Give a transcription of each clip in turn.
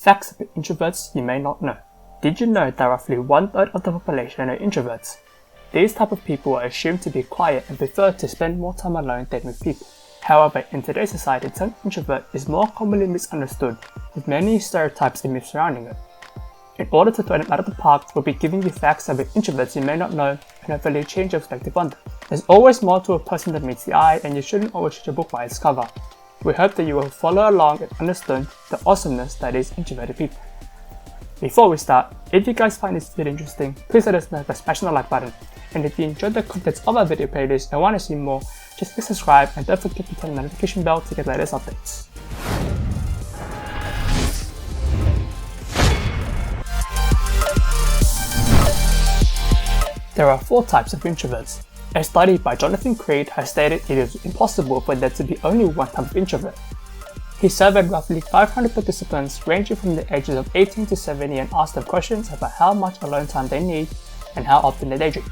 Facts about introverts you may not know. Did you know that roughly 1/3 of the population are introverts? These type of people are assumed to be quiet and prefer to spend more time alone than with people. However, in today's society, the term introvert is more commonly misunderstood, with many stereotypes and myths surrounding it. In order to throw them out of the park, we'll be giving you facts about introverts you may not know and hopefully change your perspective on them. There's always more to a person than meets the eye, and you shouldn't always judge a book by its cover. We hope that you will follow along and understand the awesomeness that is introverted people. Before we start, if you guys find this video interesting, please let us know by smashing the like button. And if you enjoyed the contents of our video playlist and want to see more, just click subscribe and don't forget to turn the notification bell to get the latest updates. There are 4 types of introverts. A study by Jonathan Creed has stated it is impossible for there to be only one type of introvert. He surveyed roughly 500 participants ranging from the ages of 18 to 70 and asked them questions about how much alone time they need and how often they daydream.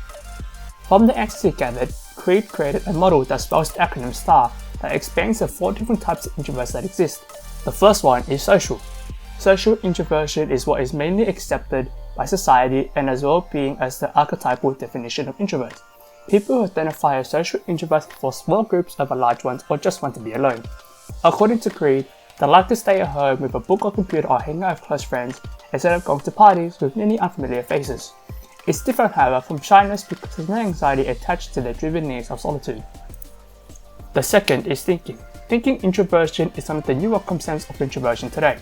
From the answers he gathered, Creed created a model that spells the acronym STAR that explains the 4 different types of introverts that exist. The first one is social. Social introversion is what is mainly accepted by society and as well being as the archetypal definition of introvert. People who identify as social introverts for small groups over large ones or just want to be alone. According to Creed, they like to stay at home with a book or computer or hang out with close friends instead of going to parties with many unfamiliar faces. It's different, however, from shyness because there's no anxiety attached to their driven needs of solitude. The second is thinking. Thinking introversion is one of the newer concepts of introversion today.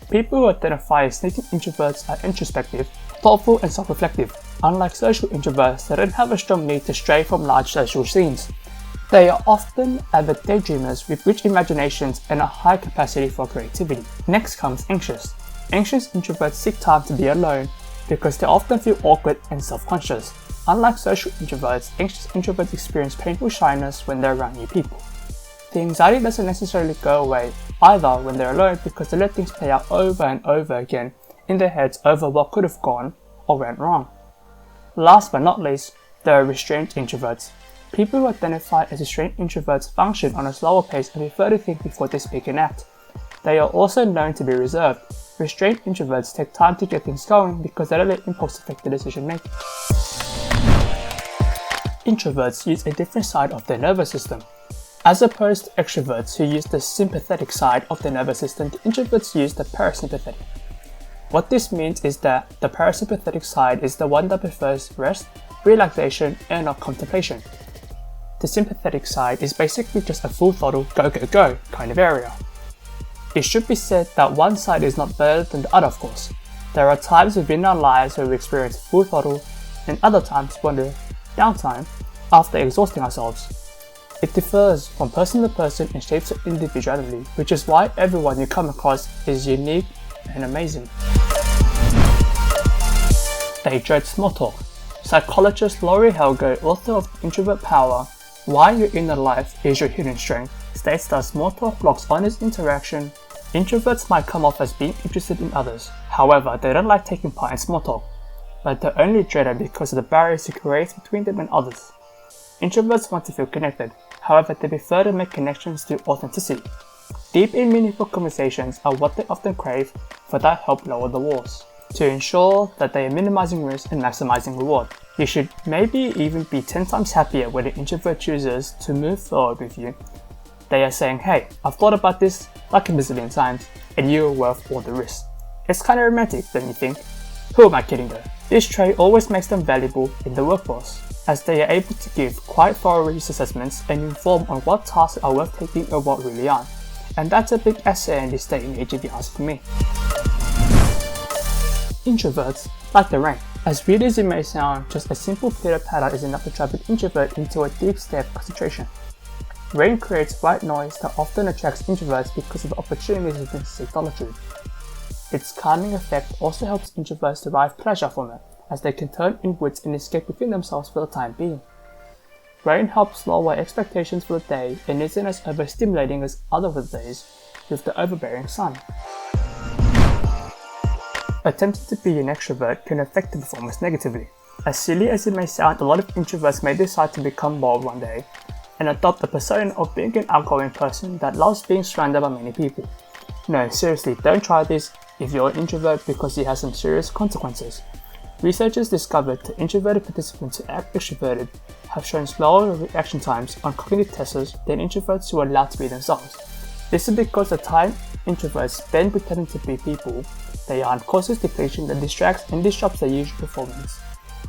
People who identify as thinking introverts are introspective, thoughtful and self-reflective, unlike social introverts that don't have a strong need to stray from large social scenes. They are often avid daydreamers with rich imaginations and a high capacity for creativity. Next comes anxious. Anxious introverts seek time to be alone because they often feel awkward and self-conscious. Unlike social introverts, anxious introverts experience painful shyness when they're around new people. The anxiety doesn't necessarily go away either when they're alone because they let things play out over and over again in their heads over what could have gone or went wrong. Last but not least, there are restrained introverts. People who identify as restrained introverts function on a slower pace and prefer to think before they speak and act. They are also known to be reserved. Restrained introverts take time to get things going because they don't let impulse affect their decision making. Introverts use a different side of their nervous system. As opposed to extroverts who use the sympathetic side of the nervous system, the introverts use the parasympathetic. What this means is that the parasympathetic side is the one that prefers rest, relaxation, and not contemplation. The sympathetic side is basically just a full throttle go go go kind of area. It should be said that one side is not better than the other, of course. There are times within our lives where we experience full throttle and other times we want downtime after exhausting ourselves. It differs from person to person and shapes of individuality, which is why everyone you come across is unique and amazing. They dread small talk. Psychologist Laurie Helge, author of Introvert Power, Why Your Inner Life is Your Hidden Strength, states that small talk blocks honest interaction. Introverts might come off as being interested in others. However, they don't like taking part in small talk, but they only dread it because of the barriers it creates between them and others. Introverts want to feel connected. However, they prefer to make connections through authenticity. Deep and meaningful conversations are what they often crave, for that help lower the walls. To ensure that they are minimizing risk and maximizing reward. You should maybe even be 10 times happier when an introvert chooses to move forward with you. They are saying, hey, I've thought about this like a bazillion times, and you're worth all the risk. It's kinda romantic, don't you think? Who am I kidding though? This trait always makes them valuable in the workforce, as they are able to give quite thorough risk assessments and inform on what tasks are worth taking and what really aren't. And that's a big asset in this day and age if you ask me. Introverts like the rain. As weird as it may sound, just a simple pitter-patter is enough to trap an introvert into a deep state of concentration. Rain creates white noise that often attracts introverts because of the opportunities within solitude. Its calming effect also helps introverts derive pleasure from it, as they can turn inwards and escape within themselves for the time being. Rain helps lower expectations for the day and isn't as overstimulating as other days with the overbearing sun. Attempting to be an extrovert can affect the performance negatively. As silly as it may sound, a lot of introverts may decide to become bold one day and adopt the persona of being an outgoing person that loves being surrounded by many people. No, seriously, don't try this. if you're an introvert because it has some serious consequences. Researchers discovered that introverted participants who act extroverted have shown slower reaction times on cognitive tests than introverts who are allowed to be themselves. This is because the time introverts spend pretending to be people they aren't causes depletion that distracts and disrupts their usual performance.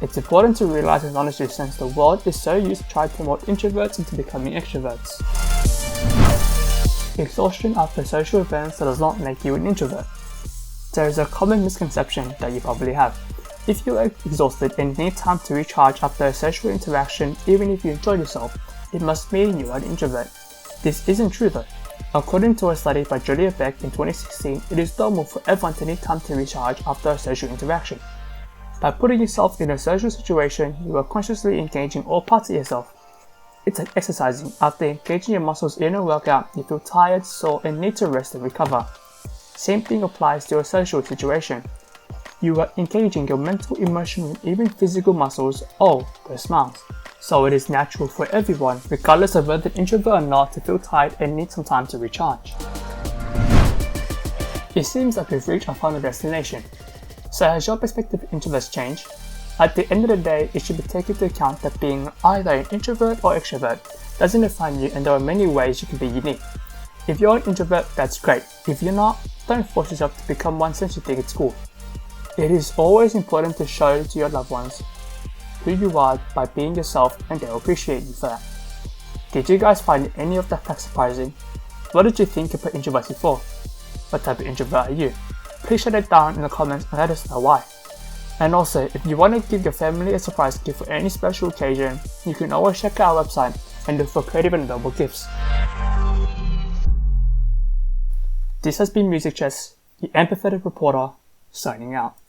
It's important to realize and acknowledge this since the world is so used to try to promote introverts into becoming extroverts. Exhaustion after social events that does not make you an introvert. There is a common misconception that you probably have. If you are exhausted and need time to recharge after a social interaction, even if you enjoy yourself, it must mean you are an introvert. This isn't true though. According to a study by Julia Beck in 2016, it is normal for everyone to need time to recharge after a social interaction. By putting yourself in a social situation, you are consciously engaging all parts of yourself. It's like exercising. After engaging your muscles in a workout, you feel tired, sore, and need to rest and recover. Same thing applies to a social situation. You are engaging your mental, emotional, and even physical muscles, all those smiles. So it is natural for everyone, regardless of whether introvert or not, to feel tired and need some time to recharge. It seems like we've reached our final destination. So has your perspective of introverts changed? At the end of the day, it should be taken into account that being either an introvert or extrovert doesn't define you, and there are many ways you can be unique. If you're an introvert, that's great. If you're not, don't force yourself to become one since you think it's cool. It is always important to show to your loved ones who you are by being yourself, and they'll appreciate you for that. Did you guys find any of that fact surprising? What did you think about introverts before? What type of introvert are you? Please share that down in the comments and let us know why. And also, if you want to give your family a surprise gift for any special occasion, you can always check out our website and look for creative and adorable gifts. This has been Music Chess, the empathetic reporter, signing out.